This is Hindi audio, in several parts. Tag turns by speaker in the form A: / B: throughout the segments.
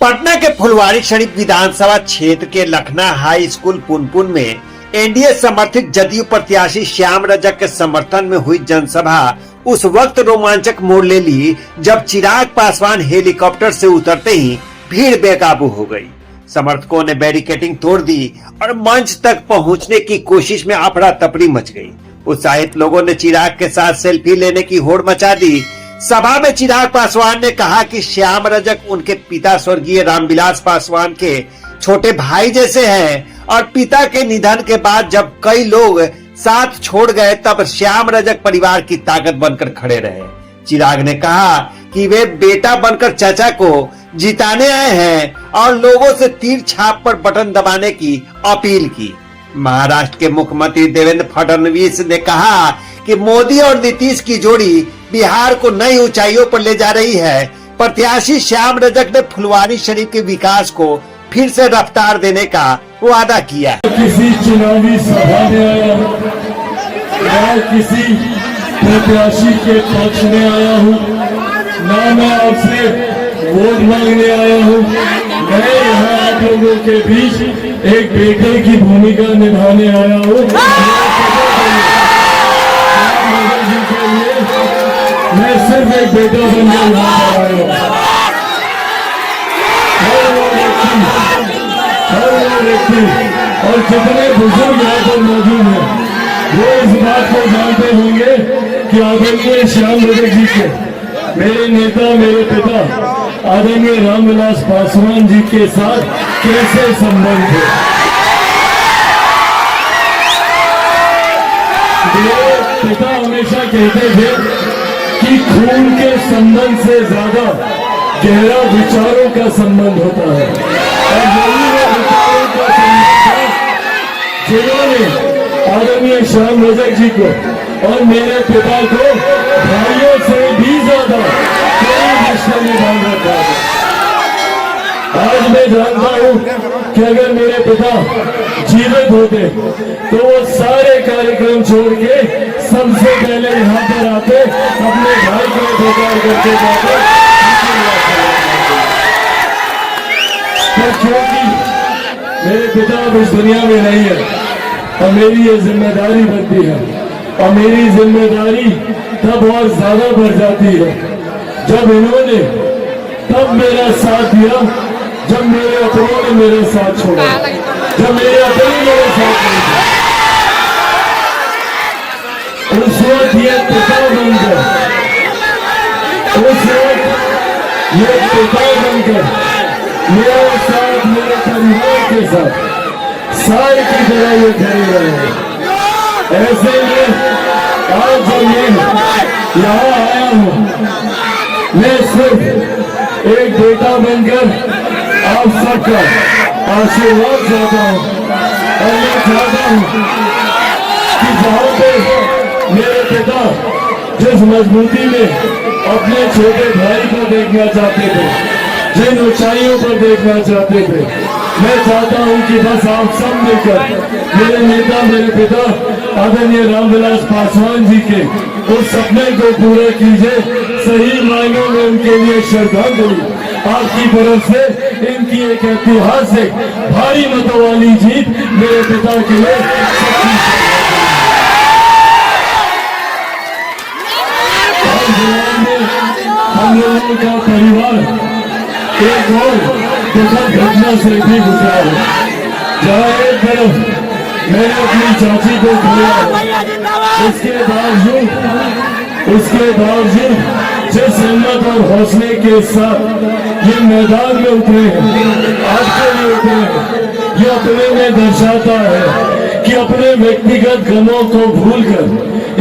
A: पटना के फुलवारीशरीफ विधानसभा क्षेत्र के लखना हाई स्कूल पुनपुन में एनडीए समर्थित जदयू प्रत्याशी श्याम रजक के समर्थन में हुई जनसभा उस वक्त रोमांचक मोड़ ले ली जब चिराग पासवान हेलीकॉप्टर से उतरते ही भीड़ बेकाबू हो गई। समर्थकों ने बैरिकेडिंग तोड़ दी और मंच तक पहुंचने की कोशिश में अफरा तफरी मच गई। उत्साहित लोगों ने चिराग के साथ सेल्फी लेने की होड़ मचा दी। सभा में चिराग पासवान ने कहा कि श्याम रजक उनके पिता स्वर्गीय रामविलास पासवान के छोटे भाई जैसे हैं और पिता के निधन के बाद जब कई लोग साथ छोड़ गए तब श्याम रजक परिवार की ताकत बनकर खड़े रहे। चिराग ने कहा कि वे बेटा बनकर चाचा को जिताने आए हैं और लोगों से तीर छाप पर बटन दबाने की अपील की। महाराष्ट्र के मुख्यमंत्री देवेंद्र फडणवीस ने कहा कि मोदी और नीतीश की जोड़ी बिहार को नई ऊंचाइयों पर ले जा रही है। प्रत्याशी श्याम रजक ने फुलवारीशरीफ के विकास को फिर से रफ्तार देने का वादा किया।
B: किसी चुनावी सभा में आया हूँ, मैं किसी प्रत्याशी के पक्ष में आया हूँ, ना मैं आपसे वोट मांगने आया हूँ। मैं यहाँ आप लोगों के बीच एक बेटे की भूमिका निभाने आया हूँ। मैं सिर्फ एक बेटा बनकर यहाँ आया हूँ। और जितने बुजुर्ग यहाँ पर मौजूद हैं वो इस बात को जानते होंगे कि आदरणीय श्याम रजक जी के मेरे नेता मेरे पिता आदरणीय रामविलास पासवान जी के साथ कैसे संबंध थे। मेरे पिता हमेशा कहते थे कि खून के संबंध से ज्यादा गहरा विचारों का संबंध होता है और यही है विचारों का संबंध जिन्होंने आदरणीय श्याम रजक जी को और मेरे पिता को भाइयों से भी ज्यादा कई रिश्ते में बांध रखा है। आज मैं जानता हूँ कि अगर मेरे पिता जीवित होते तो वो सारे कार्यक्रम छोड़ के सबसे पहले यहाँ पर आते, अपने भाई को प्रचार करके जाते। क्योंकि मेरे पिता अब इस दुनिया में नहीं है और मेरी ये जिम्मेदारी बनती है और मेरी जिम्मेदारी तब और ज्यादा बढ़ जाती है जब इन्होंने तब मेरा साथ दिया जब मेरे अपनों ने मेरे साथ छोड़ा, जब मेरे अपने मेरे साथ नहीं थे। उस वक्त ये पिता बनकर मेरे साथ मेरे परिवार के साथ साल की तरह ये खड़े रहे हैं। ऐसे में आज जब मैं यहाँ आया हूँ मैं सिर्फ एक बेटा बनकर आप सबका आशीर्वाद चाहता हूँ और मैं चाहता हूँ कि जहाँ पे मेरे पिता जिस मजबूती में अपने छोटे भाई को देखना चाहते थे, जिन ऊंचाइयों पर देखना चाहते थे, मैं चाहता हूं कि बस आप सब मिलकर मेरे नेता मेरे पिता आदरणीय रामविलास पासवान जी के उस सपने को पूरा कीजिए। सही मायनों में उनके लिए श्रद्धांजलि आपकी तरफ से इनकी एक ऐतिहासिक भारी मतों वाली जीत मेरे पिता के लिए। हम लोगों का परिवार एक और दुखद घटना से भी गुजरा है, जहाँ एक तरफ मैंने अपनी चाची को खोया, उसके बावजूद जिस हिम्मत और हौसले के साथ ये मैदान में उतरे हैं, आपके लिए उतरे हैं, ये अपने में दर्शाता है कि अपने व्यक्तिगत गमों को भूलकर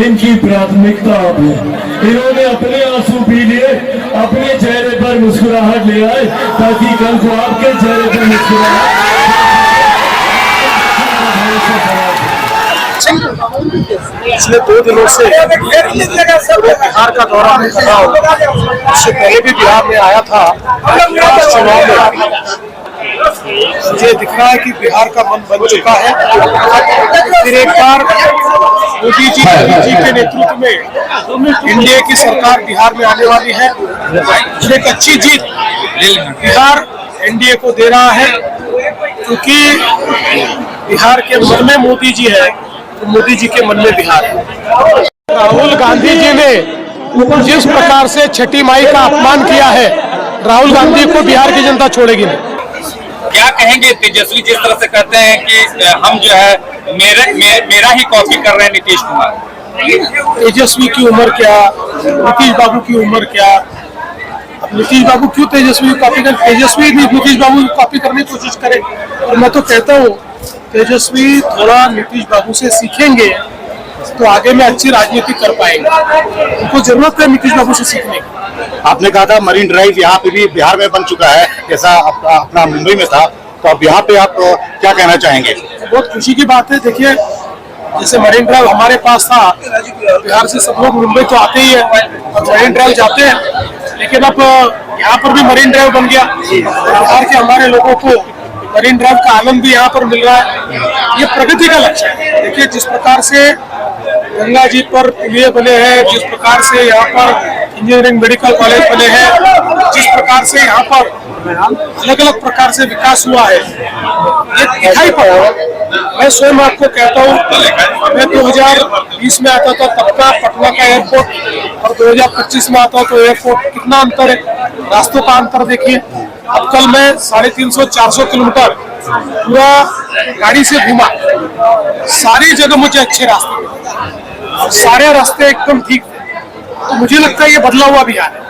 B: इनकी प्राथमिकता आप है। इन्होंने अपने आंसू पी लिए, अपने चेहरे पर मुस्कुराहट ले आए ताकि कल को आपके चेहरे पर मुस्कुराहट।
C: पिछले 2 दिनों से बिहार का दौरा में कर रहा हूँ। इससे पहले भी बिहार में आया था। चुनाव में मुझे दिख रहा है कि बिहार का मन बन चुका है। फिर एक बार मोदी जी के नेतृत्व में एनडीए की सरकार बिहार में आने वाली है। एक अच्छी जीत बिहार एनडीए को दे रहा है, क्योंकि बिहार के मन में मोदी जी है, तो मोदी जी के मन में बिहार है। राहुल गांधी जी ने जिस प्रकार से छठी माई का अपमान किया है, राहुल गांधी को बिहार की जनता छोड़ेगी नहीं।
D: क्या कहेंगे तेजस्वी जिस तरह से कहते हैं कि हम जो है मेरा ही कॉपी कर रहे हैं नीतीश कुमार?
C: तेजस्वी की उम्र क्या, नीतीश बाबू की उम्र क्या? अब नीतीश बाबू क्यों तेजस्वी की कॉपी कर, तेजस्वी भी नीतीश बाबू की कॉपी करने की कोशिश करे। और मैं तो कहता हूँ तेजस्वी थोड़ा नीतीश बाबू से सीखेंगे तो आगे में अच्छी राजनीति कर पाएंगे। उनको जरूरत है नीतीश बाबू से सीखने की।
E: आपने कहा था मरीन ड्राइव यहाँ पे भी बिहार में बन चुका है, जैसा अपना मुंबई में था, तो अब यहाँ पे आप क्या कहना चाहेंगे?
C: बहुत खुशी की बात है। देखिए, जैसे मरीन ड्राइव हमारे पास था, बिहार से सब लोग मुंबई तो आते ही है और मरीन ड्राइव जाते हैं, लेकिन अब यहाँ पर भी मरीन ड्राइव बन गया। बिहार के हमारे लोगों को मरीन ड्राइव का आनंद भी यहाँ पर मिल रहा है। ये प्रगति का लक्ष्य है। देखिए, जिस प्रकार से गंगा जी पर पुलिया बने हैं, जिस प्रकार से यहाँ पर इंजीनियरिंग मेडिकल कॉलेज बने हैं, जिस प्रकार से यहाँ पर अलग अलग प्रकार से विकास हुआ है, ये दिखाई पड़ा। मैं स्वयं आपको कहता हूँ, मैं 2020 में आता था तब का पटना का एयरपोर्ट और 2025 में आता तो एयरपोर्ट, कितना अंतर है, रास्तों का अंतर देखिए। अब कल मैं 350-400 किलोमीटर पूरा गाड़ी से घूमा, सारी जगह मुझे अच्छे रास्ते मिले, सारे रास्ते एकदम ठीक थे। तो मुझे लगता है ये बदला हुआ बिहार है।